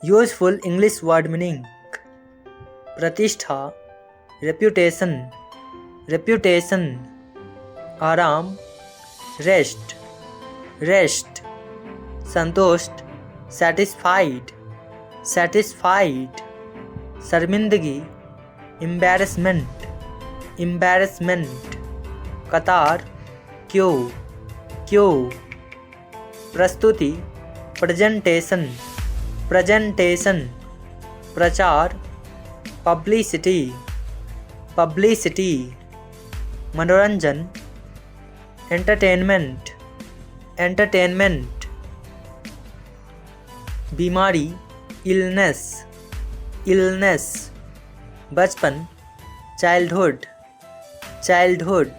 Useful English word meaning. प्रतिष्ठा, reputation, reputation. आराम, rest, rest. संतुष्ट, सेटिस्फाइड, सेटिस्फाइड। शर्मिंदगी, एम्बैरेसमेंट, एम्बैरेसमेंट। कतार, क्यू, क्यू। प्रस्तुति, प्रेजेंटेशन, प्रेजेंटेशन। प्रचार, पब्लिसिटी, पब्लिसिटी। मनोरंजन, एंटरटेनमेंट, एंटरटेनमेंट। बीमारी, इलनेस, इलनेस। बचपन, चाइल्डहुड, चाइल्डहुड।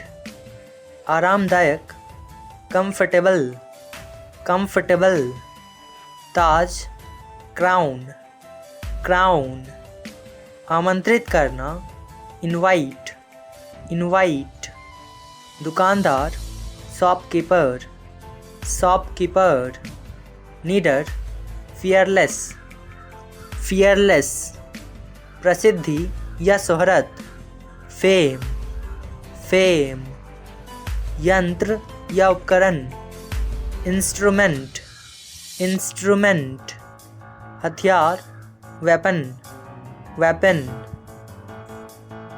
आरामदायक, कंफर्टेबल, कंफर्टेबल। ताज, क्राउन, क्राउन। आमंत्रित करना, इनवाइट, इनवाइट। दुकानदार, शॉपकीपर, शॉपकीपर। नीडर, फियरलेस, फियरलेस। प्रसिद्धि या शोहरत, फेम, फेम। यंत्र या उपकरण, इंस्ट्रूमेंट, इंस्ट्रूमेंट। हथियार, वेपन, वेपन।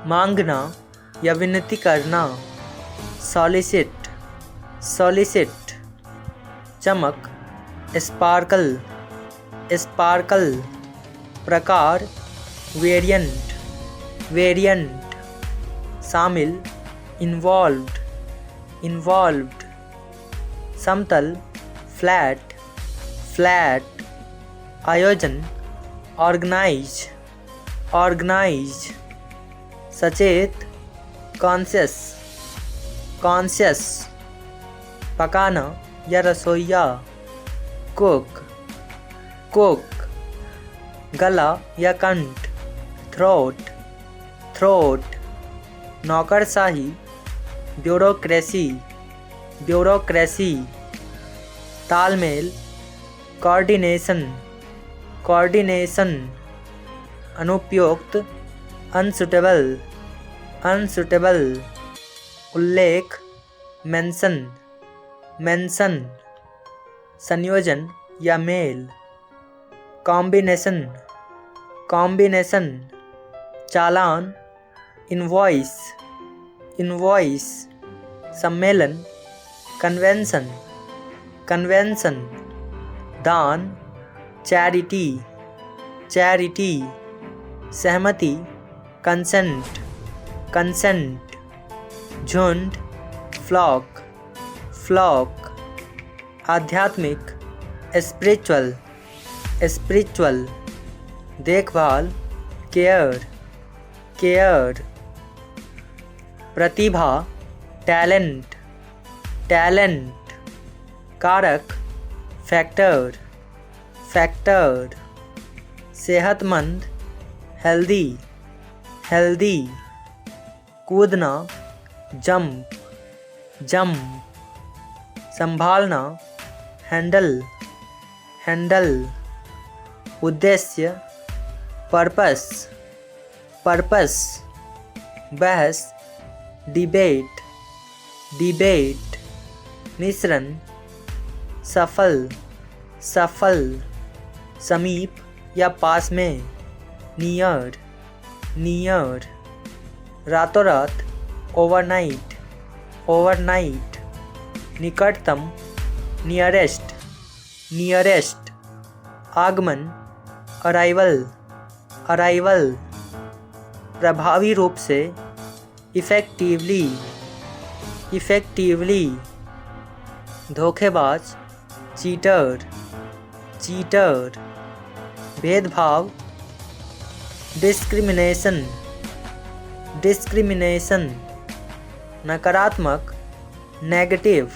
मांगना या विनती करना, सॉलिसिट, सॉलिसिट। चमक, स्पार्कल, स्पार्कल। प्रकार, वेरिएंट, वेरिएंट। शामिल, इन्वॉल्व्ड, इन्वॉल्व्ड। समतल, फ्लैट, फ्लैट। आयोजन, ऑर्गेनाइज, ऑर्गेनाइज। सचेत, कॉन्शियस, कॉन्शियस। पकाना या रसोइया, कुक, कुक। गला या कंठ, थ्रोट, थ्रोट। नौकरशाही, ब्यूरोक्रेसी, ब्यूरोक्रेसी। तालमेल, कोऑर्डिनेशन, कोऑर्डिनेशन। अनुपयुक्त, अनसुटेबल, अनसुटेबल। उल्लेख, मेंशन, मेंशन। संयोजन या मेल, कॉम्बिनेशन, कॉम्बिनेशन। चालान, इनवॉइस, इनवॉइस। सम्मेलन, कन्वेंशन, कन्वेंशन। दान, चैरिटी, चैरिटी। सहमति, कंसेंट, कंसेंट। झुंड, फ्लॉक, फ्लॉक। आध्यात्मिक, स्पिरिचुअल, स्पिरिचुअल। देखभाल, केयर, केयर। प्रतिभा, टैलेंट, टैलेंट। कारक, फैक्टर, फैक्टर। सेहतमंद, हेल्दी, हेल्दी। कूदना, जंप, जंप। संभालना, हैंडल, हैंडल। उद्देश्य, पर्पस, पर्पस। बहस, डिबेट, डिबेट। मिश्रण, सफल, सफल। समीप या पास में, नियर, नियर। रातों रात, ओवरनाइट, ओवरनाइट। निकटतम, नियरेस्ट, नियरेस्ट। आगमन, अराइवल, अराइवल। प्रभावी रूप से, इफ़ेक्टिवली, इफ़ेक्टिवली। धोखेबाज, चीटर, चीटर। भेदभाव, डिस्क्रिमिनेशन, डिस्क्रिमिनेशन। नकारात्मक, नेगेटिव,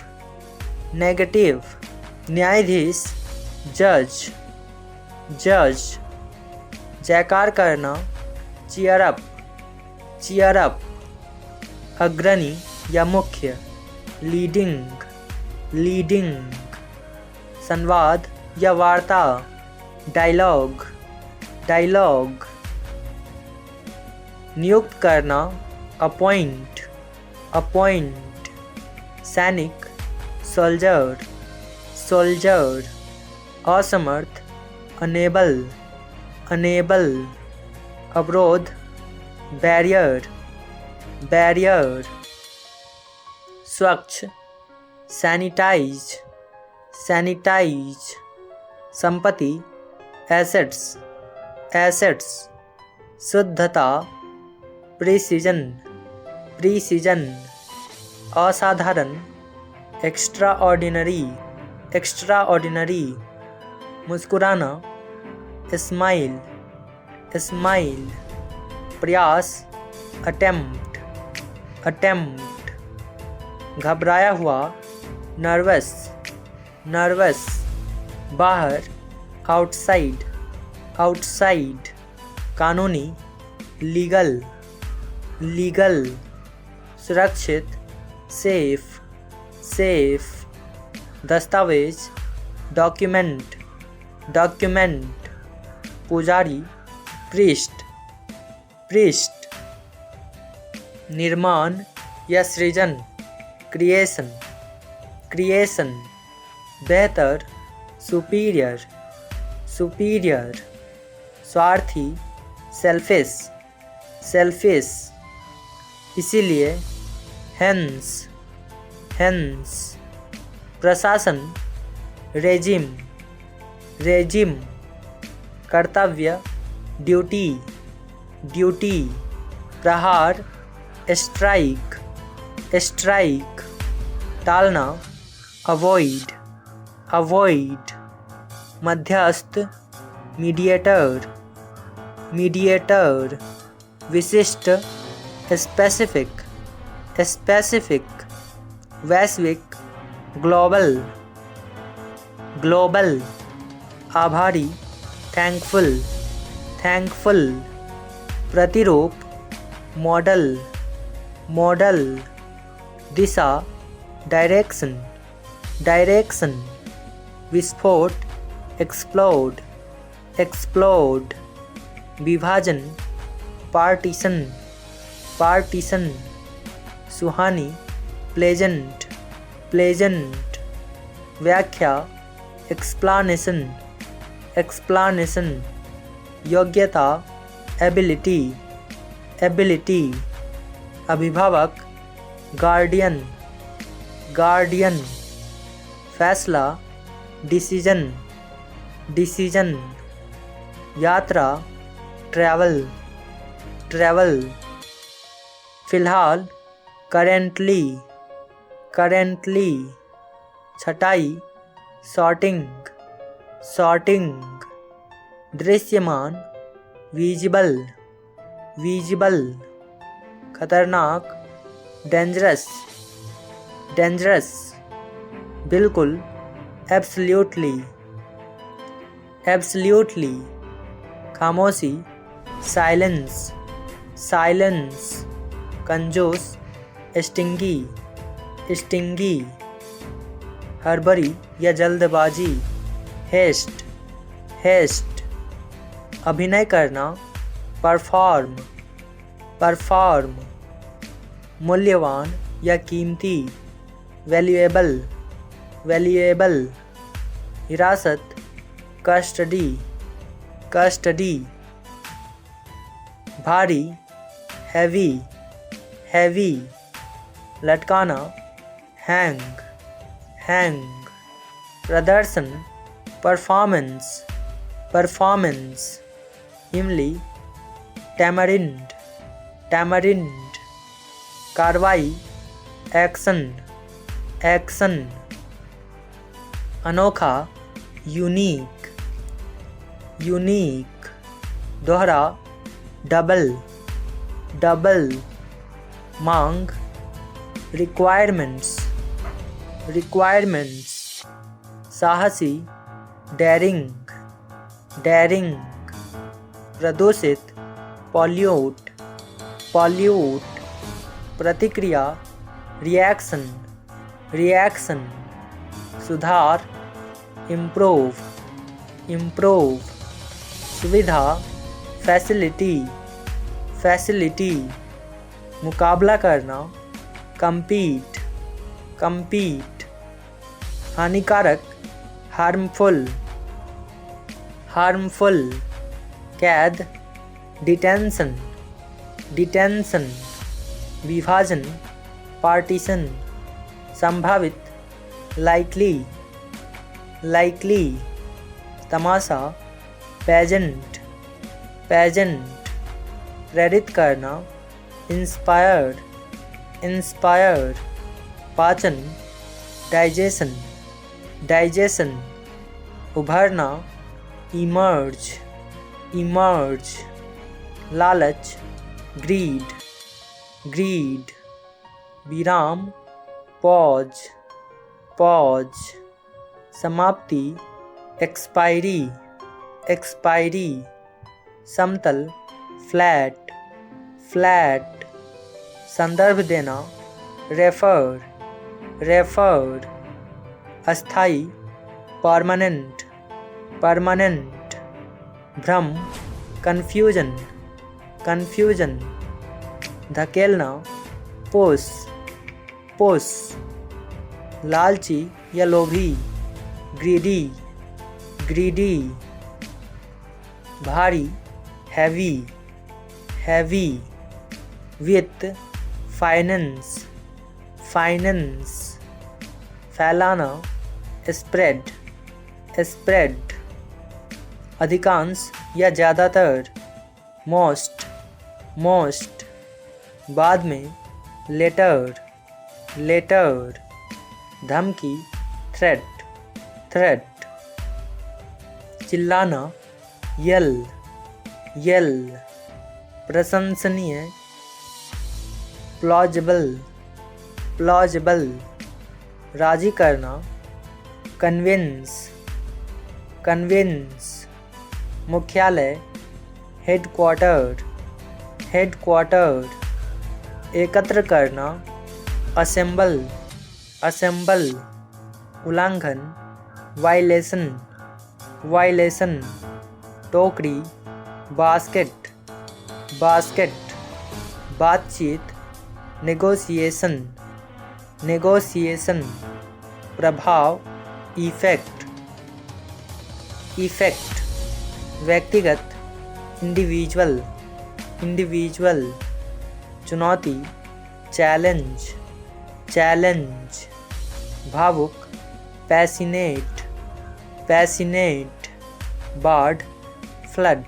नेगेटिव। न्यायाधीश, जज, जज। जयकार करना, चीयर अप, चीयर अप। अग्रणी या मुख्य, लीडिंग, लीडिंग। संवाद या वार्ता, डायलॉग, डायलॉग, नियुक्त करना, अपॉइंट, अपॉइंट, सैनिक, सोल्जर, सोल्जर, असमर्थ, अनेबल, अनेबल, अवरोध, बैरियर, बैरियर, स्वच्छ, सैनिटाइज, सैनिटाइज, संपत्ति, एसेट्स, एसेट्स, शुद्धता, प्रिसीजन, प्रिसीजन, असाधारण, एक्स्ट्रा ऑर्डिनरी, एक्स्ट्रा ऑर्डिनरी, मुस्कुराना, स्माइल, स्माइल, प्रयास, अटेम्प्ट, अटेम्प्ट, घबराया हुआ, नर्वस, नर्वस, बाहर, आउटसाइड, आउटसाइड, कानूनी, लीगल, लीगल, सुरक्षित, सेफ, सेफ, दस्तावेज, डॉक्यूमेंट, डॉक्यूमेंट, पुजारी, प्रीस्ट, प्रीस्ट, निर्माण या सृजन, क्रिएशन, क्रिएशन, बेहतर, सुपीरियर, सुपीरियर, स्वार्थी, सेल्फिश, सेल्फिश, इसीलिए, हेंस, हेंस, प्रशासन, रेजिम, रेजिम, कर्तव्य, ड्यूटी, ड्यूटी, प्रहार, स्ट्राइक, स्ट्राइक, टालना, अवॉइड, अवॉइड, मध्यस्थ, मीडिएटर, मीडिएटर, विशिष्ट, स्पेसिफिक, स्पेसिफिक, वैश्विक, ग्लोबल, ग्लोबल, आभारी, थैंकफुल, थैंकफुल, प्रतिरूप, मॉडल, मॉडल, दिशा, डायरेक्शन, डायरेक्शन, विस्फोट, एक्सप्लोड, एक्सप्लोड, विभाजन, पार्टीशन, पार्टीशन, सुहानी, प्लेजेंट, प्लेजेंट, व्याख्या, एक्सप्लानेशन, एक्सप्लानेशन, योग्यता, एबिलिटी, एबिलिटी, अभिभावक, गार्डियन, गार्डियन, फैसला, डिसीजन, डिसीजन, यात्रा, ट्रैवल, ट्रैवल, फिलहाल, करेंटली, करेंटली, छटाई, सॉर्टिंग, सॉर्टिंग, दृश्यमान, विजिबल, विजिबल, खतरनाक, डेंजरस, डेंजरस, बिल्कुल, एब्सोल्यूटली, एब्सोल्यूटली, खामोशी, साइलेंस, साइलेंस, कंजूस, स्टिंगी, स्टिंगी, हड़बड़ी या जल्दबाजी, हेस्ट, हेस्ट, अभिनय करना, परफॉर्म, परफॉर्म, मूल्यवान या कीमती, वैल्यूएबल, वैल्यूएबल, हिरासत, कस्टडी, कस्टडी, भारी, हैवी, हैवी, लटकाना, हैंग, हैंग, प्रदर्शन, परफॉर्मेंस, परफॉर्मेंस, इमली, टैमरिंड, टैमरिंड, कार्रवाई, एक्शन, एक्शन, अनोखा, यूनिक, यूनिक, दोहरा, डबल, डबल, मांग, रिक्वायरमेंट्स, रिक्वायरमेंट्स, साहसी, डेरिंग, डेरिंग, प्रदूषित, पॉल्यूट, पॉल्यूट, प्रतिक्रिया, रिएक्शन, रिएक्शन, सुधार, इम्प्रूव, इम्प्रूव, सुविधा, फैसिलिटी फैसिलिटी, मुकाबला करना, compete compete, हानिकारक, harmful harmful, कैद, detention detention, विभाजन, partition, संभावित, likely likely, तमाशा, pageant pageant, प्रेरित करना, इंस्पायर्ड इंस्पायर्ड, पाचन, डाइजेशन डाइजेशन, उभरना, इमर्ज इमर्ज, लालच, ग्रीड ग्रीड, विराम, पॉज पॉज, समाप्ति, एक्सपायरी एक्सपायरी, समतल, फ्लैट फ्लैट, संदर्भ देना, रेफर रेफर, अस्थाई, परमानेंट परमानेंट, भ्रम, कन्फ्यूजन कन्फ्यूजन, धकेलना, पुश पुश, लालची या लोभी, ग्रीडी ग्रीडी, भारी, हैवी हैवी, वित्त, फाइनेंस फाइनेंस, फैलाना, स्प्रेड स्प्रेड, अधिकांश या ज़्यादातर, मोस्ट मोस्ट, बाद में, लेटर लेटर, धमकी, थ्रेट थ्रेट, चिल्लाना, यल यल, प्रशंसनीय, प्लॉजिबल प्लॉजिबल, राजी करना, कन्विंस कन्विंस, मुख्यालय, हेडक्वार्टर हेडक्वार्टर, एकत्र करना, असेंबल असेंबल, उल्लंघन, वायलेशन वायलेशन, टोकरी, बास्केट बास्केट, बातचीत, नेगोशिएशन नेगोशिएशन, प्रभाव, इफेक्ट इफेक्ट, व्यक्तिगत, इंडिविजुअल इंडिविजुअल, चुनौती, चैलेंज चैलेंज, भावुक, पैसिनेट पैसिनेट, बाढ़, फ्लड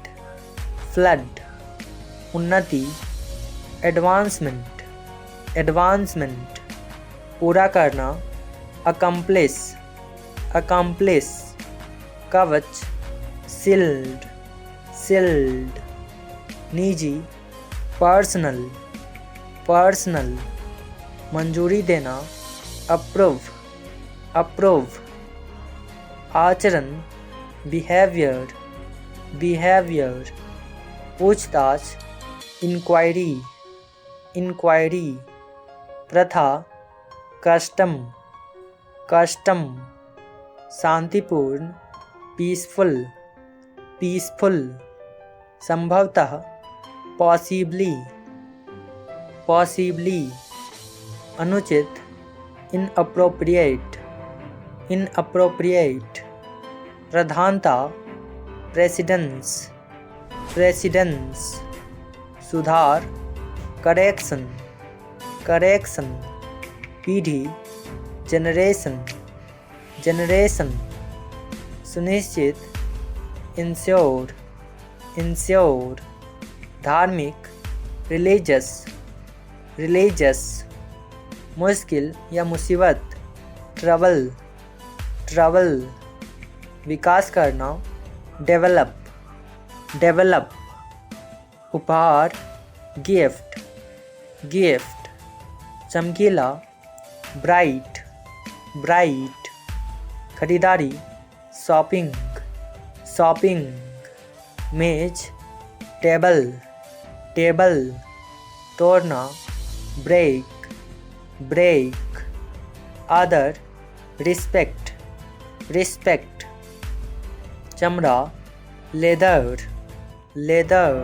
फ्लड, उन्नति, एडवांसमेंट एडवांसमेंट, पूरा करना, अकम्प्लिश अकम्प्लिश, कवच, सील्ड सील्ड, निजी, पर्सनल पर्सनल, मंजूरी देना, अप्रूव अप्रूव, आचरण, बिहेवियर बिहेवियर, पूछताछ, इंक्वायरी इंक्वायरी, प्रथा, कस्टम कस्टम, शांतिपूर्ण, पीसफुल पीसफुल, संभवतः, पॉसिबली पॉसिबली, अनुचित, इनअप्रोप्रिएट इनअप्रोप्रिएट, प्रधानता, प्रेसिडेंस प्रेसिडेंस, सुधार, करेक्शन करेक्शन, पीढ़ी, जनरेशन जनरेशन, सुनिश्चित, इंश्योर इंश्योर, धार्मिक, रिलीजियस रिलीजियस, मुश्किल या मुसीबत, ट्रबल ट्रबल, विकास करना, डेवलप डेवलप, उपहार, गिफ्ट गिफ्ट, चमकीला, ब्राइट ब्राइट, खरीदारी, शॉपिंग शॉपिंग, मेज, टेबल टेबल, तोड़ना, ब्रेक ब्रेक, आदर, रिस्पेक्ट रिस्पेक्ट, चमड़ा, लेदर leather